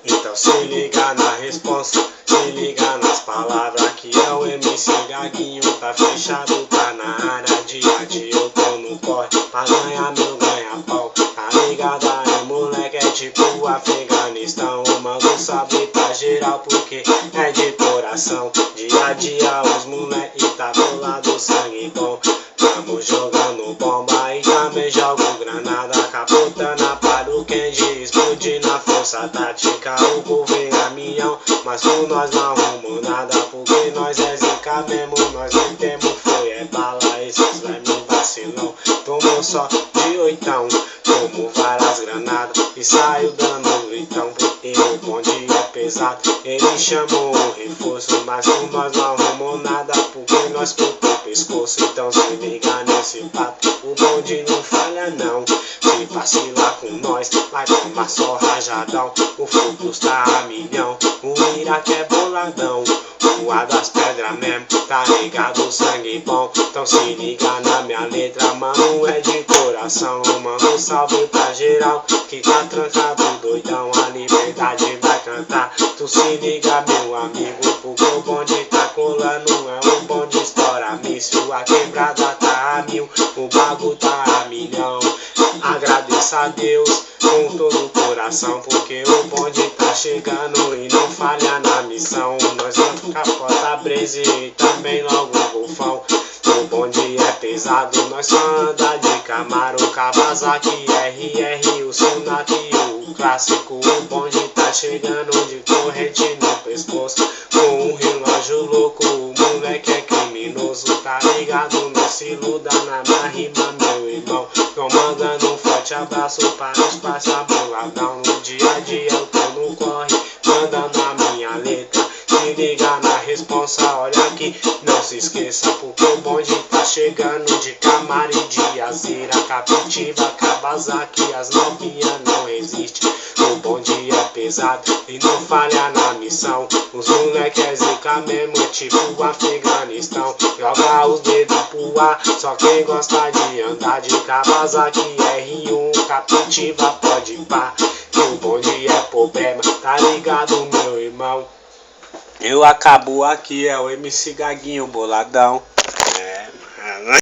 Então se liga na responsa, se liga nas palavras que é o MC Gaguinho. Tá fechado, tá na área, dia a dia eu tô no corre pra ganhar meu ganha-pau. Tá ligado aí, moleque, é tipo Afeganistão. Mando salve pra geral porque é de coração. Dia a dia os moleque tá bolado, sangue bom. Tamo jogando bomba e também jogo granada, capotando a paro Kenji, explodindo a força tática. O governo é milhão, mas com nós não arrumou nada, porque nós é zica mesmo, nós metemos foi é bala. Esses vai me vacilão, tomou só de oitão, tomou várias granadas e saiu dando gritão, porque o bonde é pesado. Ele chamou um reforço, mas com nós não arrumou nada, porque nós cortou o pescoço. Então se liga nesse papo, o bonde não falha não. Se vacilar com nós, vai tomar só rajadão. O fogo está a milhão, o Iraque é boladão. Rua das pedras mesmo, tá ligado, sangue bom. Então se liga na minha letra, mano, é de coração. Mano, salve pra geral que tá trancado, doidão. A liberdade vai cantar, tu se liga, meu amigo, porque o bonde tá colando. É um bonde estoura míssil, a quebrada tá a mil, o bagulho tá a milhão. Agradeça a Deus com todo o coração, porque o bonde tá chegando e não falha na missão. Nós vamos capota Breze e também logo o Golfão. O bonde é pesado, nós só anda de Camaro, Kawasaki, RR, o Sonac, o clássico. O bonde tá chegando de corrente no pescoço, com um relógio louco, o moleque é criminoso. Tá ligado, não se iluda na minha rima, meu irmão. Tô mandando um forte abraço para os parça boladão. No dia a dia eu tô no corre, mandando a minha letra. Se liga na responsa, olha aqui, não se esqueça, porque o bonde tá chegando de Camaro e de Azira, Captiva, Kawasaki, as novinhas não resistem. O bonde é pesado e não falha na missão. Os moleque é zica mesmo, é tipo Afeganistão. Joga os dedos pro ar, só quem gosta de andar de Kawasaki R1, Captiva pode pá, que o bonde é problema, tá ligado, meu irmão? Eu acabo aqui, é o MC Gaguinho boladão.